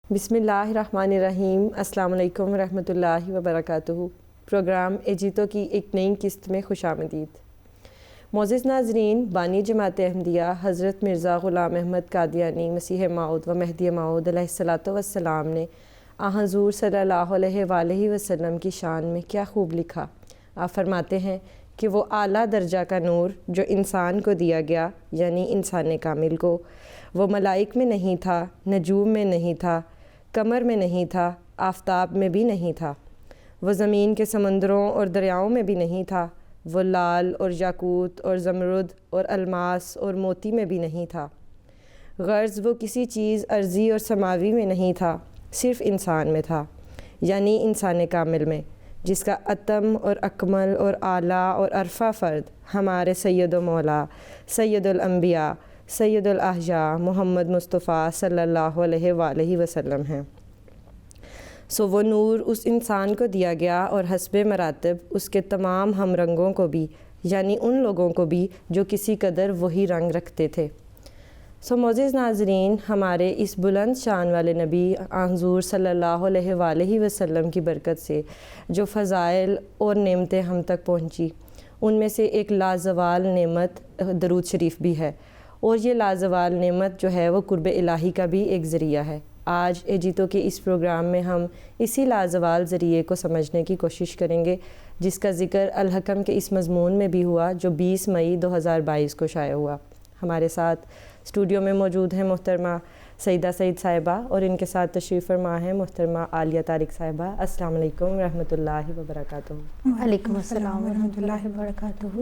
بسم اللہ الرحمن الرحیم۔ السلام علیکم ورحمۃ اللہ وبرکاتہ۔ پروگرام ایجیتو کی ایک نئی قسط میں خوش آمدید۔ معزز ناظرین، بانی جماعت احمدیہ حضرت مرزا غلام احمد قادیانی مسیح موعود و مہدی موعود علیہ الصلوۃ والسلام نے حضور صلی اللہ علیہ وآلہ وسلم کی شان میں کیا خوب لکھا۔ آپ فرماتے ہیں کہ وہ اعلیٰ درجہ کا نور جو انسان کو دیا گیا، یعنی انسان کامل کو، وہ ملائک میں نہیں تھا، نجوم میں نہیں تھا، قمر میں نہیں تھا، آفتاب میں بھی نہیں تھا، وہ زمین کے سمندروں اور دریاؤں میں بھی نہیں تھا، وہ لال اور یاقوت اور زمرد اور الماس اور موتی میں بھی نہیں تھا، غرض وہ کسی چیز ارضی اور سماوی میں نہیں تھا، صرف انسان میں تھا، یعنی انسان کامل میں، جس کا اتم اور اکمل اور اعلیٰ اور عرفہ فرد ہمارے سید و مولا سید الانبیاء سید الاحیاء محمد مصطفیٰ صلی اللہ علیہ وآلہ وسلم ہیں۔ سو وہ نور اس انسان کو دیا گیا اور حسب مراتب اس کے تمام ہم رنگوں کو بھی، یعنی ان لوگوں کو بھی جو کسی قدر وہی رنگ رکھتے تھے۔ سو معزز ناظرین، ہمارے اس بلند شان والے نبی حضور صلی اللہ علیہ وآلہ وسلم کی برکت سے جو فضائل اور نعمتیں ہم تک پہنچی، ان میں سے ایک لازوال نعمت درود شریف بھی ہے، اور یہ لازوال نعمت جو ہے وہ قرب الہی کا بھی ایک ذریعہ ہے۔ آج ایجیتو کے اس پروگرام میں ہم اسی لازوال ذریعے کو سمجھنے کی کوشش کریں گے، جس کا ذکر الحکم کے اس مضمون میں بھی ہوا جو 20 مئی 2022 کو شائع ہوا۔ ہمارے ساتھ اسٹوڈیو میں موجود ہیں محترمہ سیدہ سعید صاحبہ، اور ان کے ساتھ تشریف فرما ہے محترمہ عالیہ طارق صاحبہ۔ السلام علیکم ورحمۃ اللہ وبرکاتہ۔ وعلیکم السلام ورحمۃ اللہ وبرکاتہ۔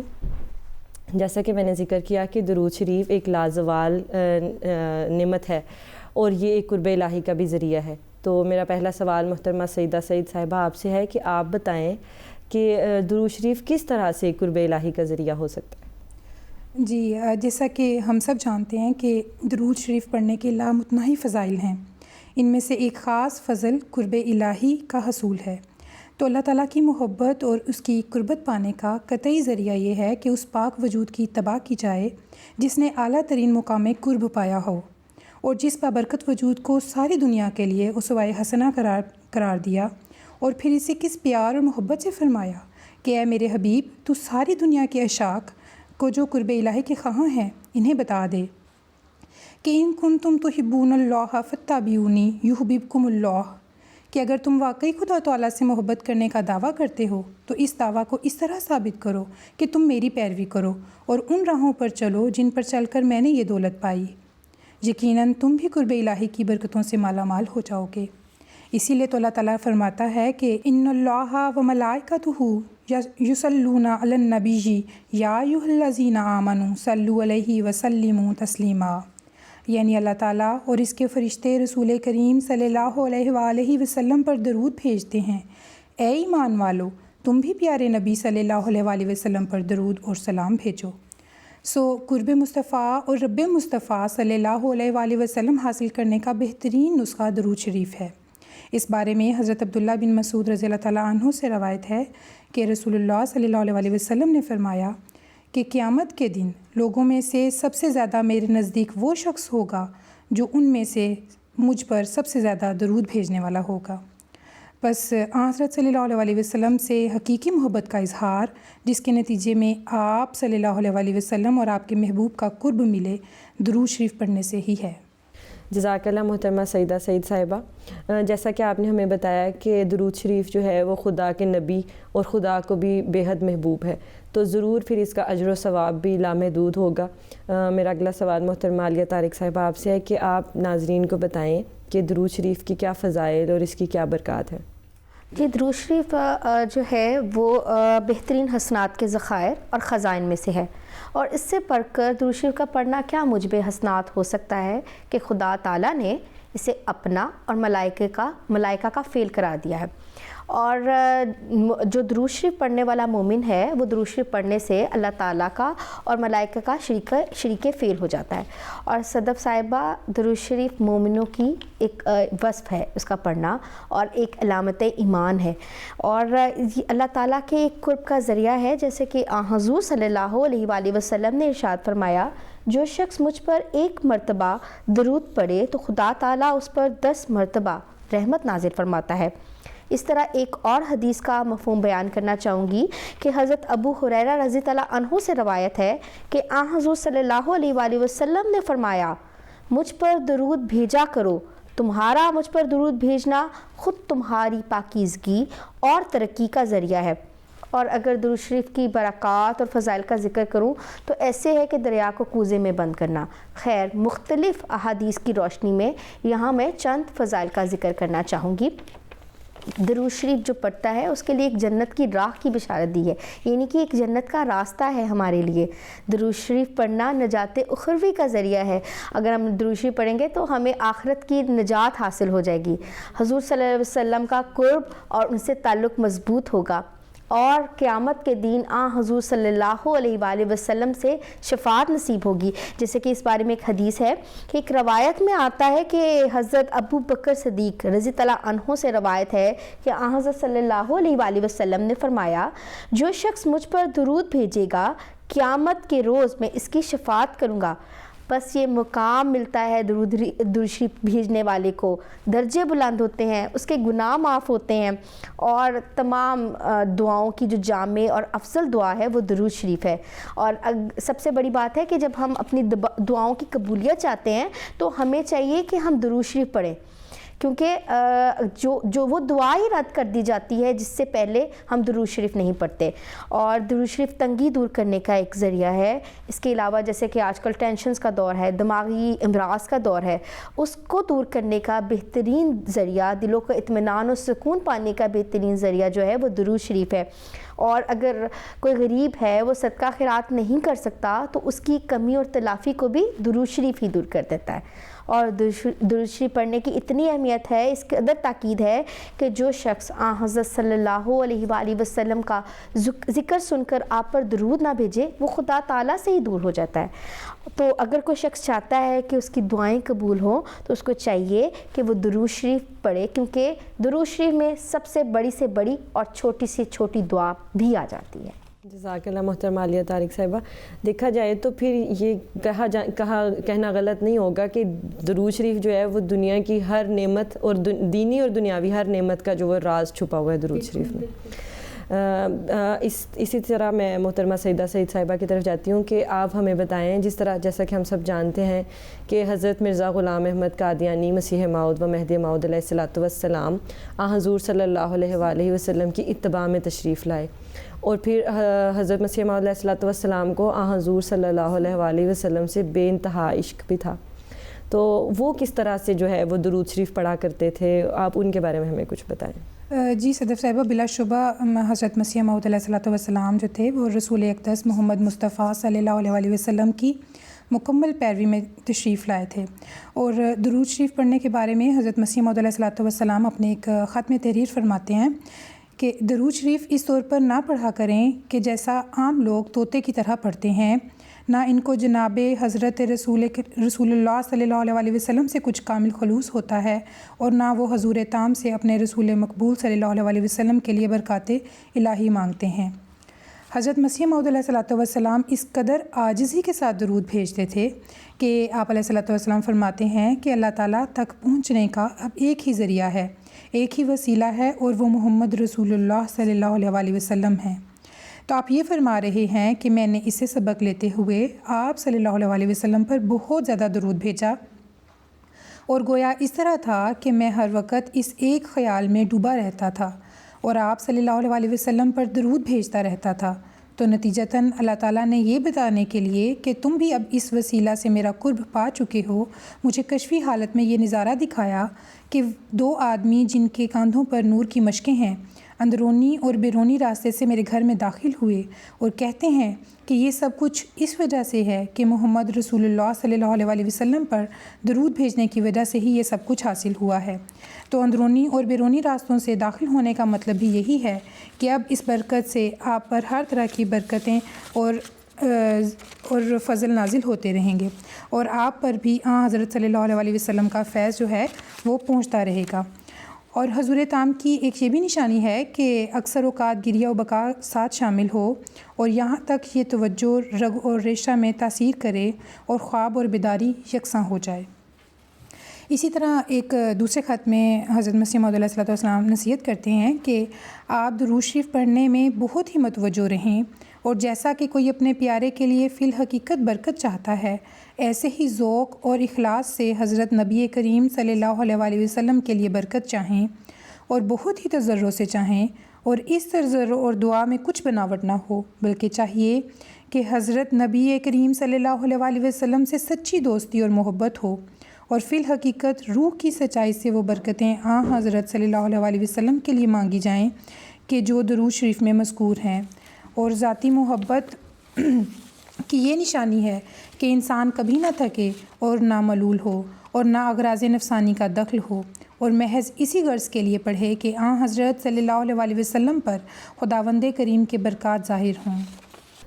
جیسا کہ میں نے ذکر کیا کہ درود شریف ایک لازوال نعمت ہے، اور یہ ایک قرب الہی کا بھی ذریعہ ہے۔ تو میرا پہلا سوال محترمہ سیدہ سعید صاحبہ آپ سے ہے کہ آپ بتائیں کہ درود شریف کس طرح سے قرب الہی کا ذریعہ ہو سکتا ہے؟ جی، جیسا کہ ہم سب جانتے ہیں کہ درود شریف پڑھنے کے لامتناہی فضائل ہیں۔ ان میں سے ایک خاص فضل قرب الہی کا حصول ہے۔ تو اللہ تعالیٰ کی محبت اور اس کی قربت پانے کا قطعی ذریعہ یہ ہے کہ اس پاک وجود کی اتباع کی جائے جس نے اعلیٰ ترین مقام قرب پایا ہو، اور جس بابرکت وجود کو ساری دنیا کے لیے اسوۂ حسنہ قرار دیا، اور پھر اسے کس پیار اور محبت سے فرمایا کہ اے میرے حبیب، تو ساری دنیا کے عشاق کو جو قرب الہی کے خواہاں ہیں انہیں بتا دے کہ ان کنتم تحبون اللہ فاتبعونی یحببکم اللہ، کہ اگر تم واقعی خدا تعالیٰ سے محبت کرنے کا دعویٰ کرتے ہو تو اس دعویٰ کو اس طرح ثابت کرو کہ تم میری پیروی کرو اور ان راہوں پر چلو جن پر چل کر میں نے یہ دولت پائی، یقیناً تم بھی قرب الہی کی برکتوں سے مالا مال ہو جاؤ گے۔ اسی لیے تو اللہ تعالیٰ فرماتا ہے کہ ان اللہ و ملائکتہ یصلون علی النبی یا ایھا الذین آمنوا صلوا علیہ وسلموا تسلیما، یعنی اللہ تعالیٰ اور اس کے فرشتے رسول کریم صلی اللہ علیہ وآلہ وسلم پر درود بھیجتے ہیں۔ اے ایمان والو، تم بھی پیارے نبی صلی اللہ علیہ وآلہ وسلم پر درود اور سلام بھیجو۔ سو قرب مصطفیٰ اور رب مصطفیٰ صلی اللہ علیہ وآلہ وسلم حاصل کرنے کا بہترین نسخہ درود شریف ہے۔ اس بارے میں حضرت عبداللہ بن مسعود رضی اللہ تعالیٰ عنہ سے روایت ہے کہ رسول اللہ صلی اللہ علیہ وآلہ وسلم نے فرمایا کہ قیامت کے دن لوگوں میں سے سب سے زیادہ میرے نزدیک وہ شخص ہوگا جو ان میں سے مجھ پر سب سے زیادہ درود بھیجنے والا ہوگا۔ بس حضرت صلی اللہ علیہ وسلم سے حقیقی محبت کا اظہار، جس کے نتیجے میں آپ صلی اللہ علیہ وسلم اور آپ کے محبوب کا قرب ملے، درود شریف پڑھنے سے ہی ہے۔ جزاک اللہ محترمہ سیدہ سعید صاحبہ۔ جیسا کہ آپ نے ہمیں بتایا کہ درود شریف جو ہے وہ خدا کے نبی اور خدا کو بھی بے حد محبوب ہے، تو ضرور پھر اس کا اجر و ثواب بھی لامحدود ہوگا۔ میرا اگلا سوال محترمہ عالیہ طارق صاحبہ آپ سے ہے کہ آپ ناظرین کو بتائیں کہ درود شریف کی کیا فضائل اور اس کی کیا برکات ہیں؟ جی، درود شریف جو ہے وہ بہترین حسنات کے ذخائر اور خزائن میں سے ہے، اور اس سے پڑھ کر درود شریف کا پڑھنا کیا موجب حسنات ہو سکتا ہے کہ خدا تعالیٰ نے اسے اپنا اور ملائکہ کا فعل قرار دیا ہے، اور جو درود شریف پڑھنے والا مومن ہے وہ درود شریف پڑھنے سے اللہ تعالیٰ کا اور ملائکہ کا شریک فعل ہو جاتا ہے۔ اور صدف صاحبہ، درود شریف مومنوں کی ایک وصف ہے اس کا پڑھنا، اور ایک علامت ایمان ہے، اور اللہ تعالیٰ کے ایک قرب کا ذریعہ ہے، جیسے کہ حضور صلی اللہ علیہ وآلہ وسلم نے ارشاد فرمایا جو شخص مجھ پر 1 مرتبہ درود پڑھے تو خدا تعالیٰ اس پر 10 مرتبہ رحمت نازل فرماتا ہے۔ اس طرح ایک اور حدیث کا مفہوم بیان کرنا چاہوں گی کہ حضرت ابو ہریرہ رضی اللہ عنہ سے روایت ہے کہ حضور صلی اللہ علیہ وآلہ وسلم نے فرمایا، مجھ پر درود بھیجا کرو، تمہارا مجھ پر درود بھیجنا خود تمہاری پاکیزگی اور ترقی کا ذریعہ ہے۔ اور اگر درود شریف کی برکات اور فضائل کا ذکر کروں تو ایسے ہے کہ دریا کو کوزے میں بند کرنا۔ خیر، مختلف احادیث کی روشنی میں یہاں میں چند فضائل کا ذکر کرنا چاہوں گی۔ درود شریف جو پڑھتا ہے اس کے لیے ایک جنت کی راہ کی بشارت دی ہے، یعنی کہ ایک جنت کا راستہ ہے ہمارے لیے۔ درود شریف پڑھنا نجات اخروی کا ذریعہ ہے۔ اگر ہم درود شریف پڑھیں گے تو ہمیں آخرت کی نجات حاصل ہو جائے گی، حضور صلی اللہ علیہ وسلم کا قرب اور ان سے تعلق مضبوط ہوگا، اور قیامت کے دن حضور صلی اللہ علیہ وآلہ وسلم سے شفاعت نصیب ہوگی۔ جیسے کہ اس بارے میں ایک حدیث ہے کہ ایک روایت میں آتا ہے کہ حضرت ابو بکر صدیق رضی اللہ عنہ سے روایت ہے کہ حضرت صلی اللہ علیہ وآلہ وسلم نے فرمایا، جو شخص مجھ پر درود بھیجے گا قیامت کے روز میں اس کی شفاعت کروں گا۔ بس یہ مقام ملتا ہے درود شریف بھیجنے والے کو، درجے بلند ہوتے ہیں، اس کے گناہ معاف ہوتے ہیں، اور تمام دعاؤں کی جو جامع اور افضل دعا ہے وہ درود شریف ہے۔ اور سب سے بڑی بات ہے کہ جب ہم اپنی دعاؤں کی قبولیت چاہتے ہیں تو ہمیں چاہیے کہ ہم درود شریف پڑھیں، کیونکہ جو وہ دعا ہی رد کر دی جاتی ہے جس سے پہلے ہم درود شریف نہیں پڑھتے۔ اور درود شریف تنگی دور کرنے کا ایک ذریعہ ہے۔ اس کے علاوہ جیسے کہ آج کل ٹینشنز کا دور ہے، دماغی امراض کا دور ہے، اس کو دور کرنے کا بہترین ذریعہ، دلوں کو اطمینان و سکون پانے کا بہترین ذریعہ جو ہے وہ درود شریف ہے۔ اور اگر کوئی غریب ہے وہ صدقہ خیرات نہیں کر سکتا تو اس کی کمی اور تلافی کو بھی درود شریف ہی دور کر دیتا ہے۔ اور درود شریف پڑھنے کی اتنی اہمیت ہے، اس قدر تاکید ہے کہ جو شخص حضرت صلی اللہ علیہ وآلہ وسلم کا ذکر سن کر آپ پر درود نہ بھیجے وہ خدا تعالیٰ سے ہی دور ہو جاتا ہے۔ تو اگر کوئی شخص چاہتا ہے کہ اس کی دعائیں قبول ہوں تو اس کو چاہیے کہ وہ درود شریف پڑھے، کیونکہ درود شریف میں سب سے بڑی اور چھوٹی سے چھوٹی دعا بھی آ جاتی ہے۔ جزاک اللہ محترمہ عالیہ طارق صاحبہ۔ دیکھا جائے تو پھر یہ کہنا غلط نہیں ہوگا کہ درود شریف جو ہے وہ دنیا کی ہر نعمت اور دینی اور دنیاوی ہر نعمت کا جو وہ راز چھپا ہوا ہے درود شریف میں۔ اسی طرح میں محترمہ سیدہ سعید صاحبہ کی طرف جاتی ہوں کہ آپ ہمیں بتائیں، جیسا کہ ہم سب جانتے ہیں کہ حضرت مرزا غلام احمد قادیانی مسیح موعود و مہدی موعود علیہ الصلوۃ والسلام حضور صلی اللہ علیہ وآلہ وسلم کی اتباع میں تشریف لائے، اور پھر حضرت مسیح موعود علیہ الصلوۃ والسلام کو حضور صلی اللہ علیہ وآلہ وسلم سے بے انتہا عشق بھی تھا۔ تو وہ کس طرح سے جو ہے وہ درود شریف پڑھا کرتے تھے، آپ ان کے بارے میں ہمیں کچھ بتائیں۔ جی صدف صاحبہ، بلا شبہ حضرت مسیح موعود علیہ الصلوۃ والسلام جو تھے وہ رسول اقدس محمد مصطفیٰ صلی اللہ علیہ وآلہ وسلم کی مکمل پیروی میں تشریف لائے تھے۔ اور درود شریف پڑھنے کے بارے میں حضرت مسیح موعود علیہ الصلوۃ والسلام اپنے ایک خط میں تحریر فرماتے ہیں کہ درود شریف اس طور پر نہ پڑھا کریں کہ جیسا عام لوگ طوطے کی طرح پڑھتے ہیں، نہ ان کو جناب حضرت رسول اللہ صلی اللہ علیہ وسلم سے کچھ کامل خلوص ہوتا ہے، اور نہ وہ حضور تام سے اپنے رسول مقبول صلی اللہ علیہ وسلم کے لیے برکات الہی مانگتے ہیں۔ حضرت مسیح موعود علیہ الصلوۃ والسلام اس قدر عاجزی کے ساتھ درود بھیجتے تھے کہ آپ علیہ الصلوۃ والسلام فرماتے ہیں کہ اللہ تعالیٰ تک پہنچنے کا اب ایک ہی ذریعہ ہے، ایک ہی وسیلہ ہے، اور وہ محمد رسول اللہ صلی اللہ علیہ وآلہ وسلم ہیں۔ تو آپ یہ فرما رہے ہیں کہ میں نے اسے سبق لیتے ہوئے آپ صلی اللہ علیہ وآلہ وسلم پر بہت زیادہ درود بھیجا، اور گویا اس طرح تھا کہ میں ہر وقت اس ایک خیال میں ڈوبا رہتا تھا اور آپ صلی اللہ علیہ وآلہ وسلم پر درود بھیجتا رہتا تھا۔ تو نتیجتاً اللہ تعالیٰ نے یہ بتانے کے لیے کہ تم بھی اب اس وسیلہ سے میرا قرب پا چکے ہو، مجھے کشفی حالت میں یہ نظارہ دکھایا کہ 2 آدمی جن کے کاندھوں پر نور کی مشکیں ہیں اندرونی اور بیرونی راستے سے میرے گھر میں داخل ہوئے اور کہتے ہیں کہ یہ سب کچھ اس وجہ سے ہے کہ محمد رسول اللہ صلی اللہ علیہ وآلہ وسلم پر درود بھیجنے کی وجہ سے ہی یہ سب کچھ حاصل ہوا ہے۔ تو اندرونی اور بیرونی راستوں سے داخل ہونے کا مطلب بھی یہی ہے کہ اب اس برکت سے آپ پر ہر طرح کی برکتیں اور فضل نازل ہوتے رہیں گے، اور آپ پر بھی حضرت صلی اللہ علیہ وسلم کا فیض جو ہے وہ پہنچتا رہے گا۔ اور حضور تام کی ایک یہ بھی نشانی ہے کہ اکثر اوقات گریہ و بکا ساتھ شامل ہو اور یہاں تک یہ توجہ رگ اور ریشہ میں تاثیر کرے اور خواب اور بیداری یکساں ہو جائے۔ اسی طرح ایک دوسرے خط میں حضرت مسیح موعود علیہ الصلوۃ والسلام نصیحت کرتے ہیں کہ آپ درود شریف پڑھنے میں بہت ہی متوجہ رہیں، اور جیسا کہ کوئی اپنے پیارے کے لیے فی الحقیقت برکت چاہتا ہے، ایسے ہی ذوق اور اخلاص سے حضرت نبی کریم صلی اللہ علیہ وآلہ وسلم کے لیے برکت چاہیں اور بہت ہی تضرع سے چاہیں، اور اس تضرع اور دعا میں کچھ بناوٹ نہ ہو، بلکہ چاہیے کہ حضرت نبی کریم صلی اللہ علیہ وآلہ وسلم سے سچی دوستی اور محبت ہو، اور فی الحقیقت روح کی سچائی سے وہ برکتیں حضرت صلی اللہ علیہ وآلہ وسلم کے لیے مانگی جائیں کہ جو درود شریف میں مذکور ہیں۔ اور ذاتی محبت کی یہ نشانی ہے کہ انسان کبھی نہ تھکے اور نہ ملول ہو اور نہ اغراض نفسانی کا دخل ہو، اور محض اسی غرض کے لیے پڑھے کہ حضرت صلی اللہ علیہ وآلہ وسلم پر خداوند کریم کے برکات ظاہر ہوں۔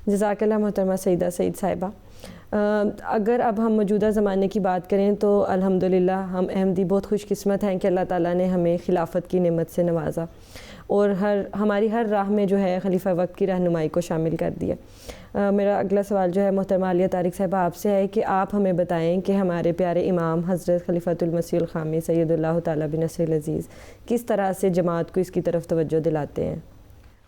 جزاک اللہ محترمہ سیدہ سعید صاحبہ۔ اگر اب ہم موجودہ زمانے کی بات کریں تو الحمدللہ ہم احمدی بہت خوش قسمت ہیں کہ اللہ تعالیٰ نے ہمیں خلافت کی نعمت سے نوازا اور ہماری ہر راہ میں جو ہے خلیفہ وقت کی رہنمائی کو شامل کر دیا۔ میرا اگلا سوال جو ہے محترمہ عالیہ طارق صاحبہ آپ سے ہے کہ آپ ہمیں بتائیں کہ ہمارے پیارے امام حضرت خلیفۃ المسیح الخامس سید اللہ تعالیٰ بنصر العزیز کس طرح سے جماعت کو اس کی طرف توجہ دلاتے ہیں؟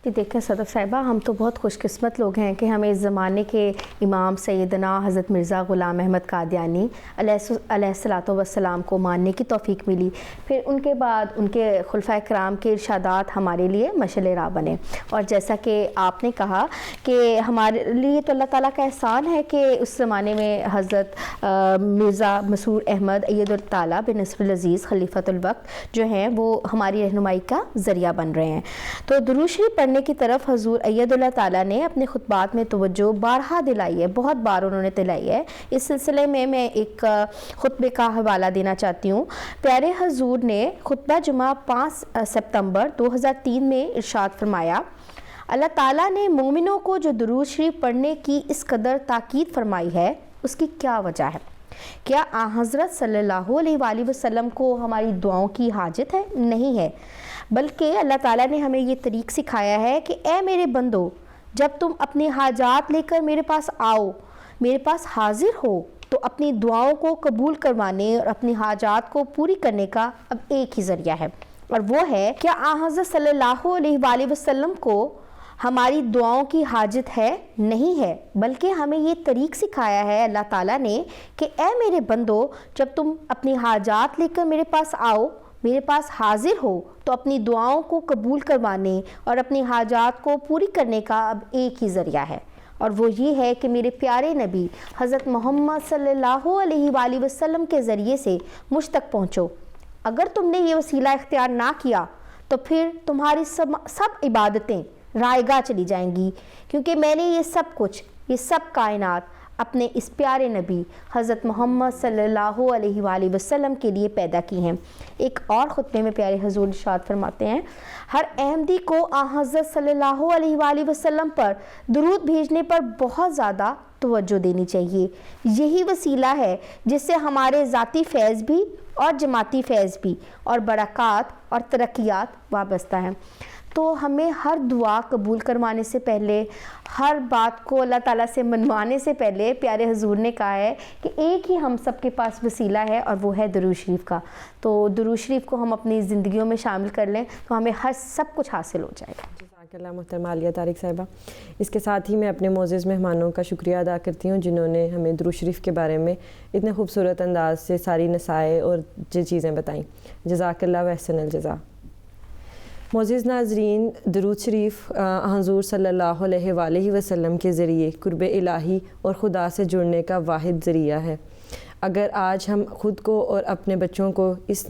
جی دیکھیں صدف صاحبہ، ہم تو بہت خوش قسمت لوگ ہیں کہ ہمیں اس زمانے کے امام سیدنا حضرت مرزا غلام احمد قادیانی علیہ الصلوۃ والسلام کو ماننے کی توفیق ملی، پھر ان کے بعد ان کے خلفائے کرام کے ارشادات ہمارے لیے مشعل راہ بنے، اور جیسا کہ آپ نے کہا کہ ہمارے لیے تو اللہ تعالیٰ کا احسان ہے کہ اس زمانے میں حضرت مرزا مسرور احمد اید الطالع بن نصر العزیز خلیفۃ الوقت جو ہیں وہ ہماری رہنمائی کا ذریعہ بن رہے ہیں۔ تو درود شریف پڑھنے کی طرف حضور اید اللہ تعالیٰ نے اپنے خطبات میں توجہ بارہا دلائی ہے، بہت بار انہوں نے دلائی ہے۔ اس سلسلے میں ایک خطبے کا حوالہ دینا چاہتی ہوں۔ پیارے حضور نے خطبہ جمعہ 5 ستمبر 2003 میں ارشاد فرمایا، اللہ تعالیٰ نے مومنوں کو جو درود شریف پڑھنے کی اس قدر تاکید فرمائی ہے اس کی کیا وجہ ہے؟ کیا حضرت صلی اللہ علیہ وآلہ وسلم کو ہماری دعاؤں کی حاجت ہے؟ نہیں ہے، بلکہ اللہ تعالیٰ نے ہمیں یہ طریق سکھایا ہے کہ اے میرے بندو، جب تم اپنی حاجات لے کر میرے پاس آؤ، میرے پاس حاضر ہو، تو اپنی دعاؤں کو قبول کروانے اور اپنی حاجات کو پوری کرنے کا اب ایک ہی ذریعہ ہے، اور وہ ہے کیا حضرت صلی اللہ علیہ وآلہ وسلم کو ہماری دعاؤں کی حاجت ہے؟ نہیں ہے، بلکہ ہمیں یہ طریق سکھایا ہے اللہ تعالیٰ نے کہ اے میرے بندو، جب تم اپنی حاجات لے کر میرے پاس آؤ، میرے پاس حاضر ہو، تو اپنی دعاؤں کو قبول کروانے اور اپنی حاجات کو پوری کرنے کا اب ایک ہی ذریعہ ہے، اور وہ یہ ہے کہ میرے پیارے نبی حضرت محمد صلی اللہ علیہ وآلہ وسلم کے ذریعے سے مجھ تک پہنچو۔ اگر تم نے یہ وسیلہ اختیار نہ کیا تو پھر تمہاری سب عبادتیں رائے گاہ چلی جائیں گی، کیونکہ میں نے یہ سب کچھ، یہ سب کائنات اپنے اس پیارے نبی حضرت محمد صلی اللہ علیہ وآلہ وسلم کے لیے پیدا کی ہیں۔ ایک اور خطبے میں پیارے حضور ارشاد فرماتے ہیں، ہر احمدی کو حضرت صلی اللہ علیہ وآلہ وسلم پر درود بھیجنے پر بہت زیادہ توجہ دینی چاہیے۔ یہی وسیلہ ہے جس سے ہمارے ذاتی فیض بھی اور جماعتی فیض بھی اور برکات اور ترقیات وابستہ ہیں۔ تو ہمیں ہر دعا قبول کروانے سے پہلے، ہر بات کو اللہ تعالیٰ سے منوانے سے پہلے پیارے حضور نے کہا ہے کہ ایک ہی ہم سب کے پاس وسیلہ ہے، اور وہ ہے درود شریف کا۔ تو درود شریف کو ہم اپنی زندگیوں میں شامل کر لیں تو ہمیں ہر سب کچھ حاصل ہو جائے گا۔ جزاک اللہ محترمہ عالیہ طارق صاحبہ۔ اس کے ساتھ ہی میں اپنے معزز مہمانوں کا شکریہ ادا کرتی ہوں جنہوں نے ہمیں درود شریف کے بارے میں اتنے خوبصورت انداز سے ساری نصائح اور چیزیں بتائیں۔ جزاک اللہ و احسن الجزا۔ معزز ناظرین، درود شریف حضور صلی اللہ علیہ وآلہ وسلم کے ذریعے قرب الہی اور خدا سے جڑنے کا واحد ذریعہ ہے۔ اگر آج ہم خود کو اور اپنے بچوں کو اس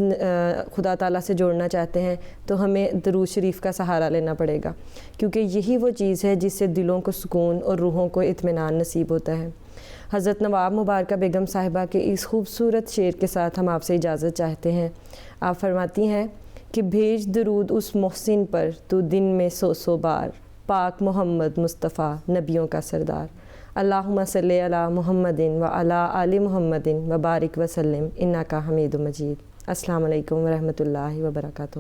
خدا تعالیٰ سے جوڑنا چاہتے ہیں تو ہمیں درود شریف کا سہارا لینا پڑے گا، کیونکہ یہی وہ چیز ہے جس سے دلوں کو سکون اور روحوں کو اطمینان نصیب ہوتا ہے۔ حضرت نواب مبارکہ بیگم صاحبہ کے اس خوبصورت شعر کے ساتھ ہم آپ سے اجازت چاہتے ہیں۔ آپ فرماتی ہیں کہ بھیج درود اس محسن پر تو دن میں 100 بار، پاک محمد مصطفیٰ نبیوں کا سردار۔ اللہم صلی علی محمد و علی آل محمد و بارک وسلم انکا حمید مجید۔ السلام علیکم ورحمۃ اللہ وبرکاتہ.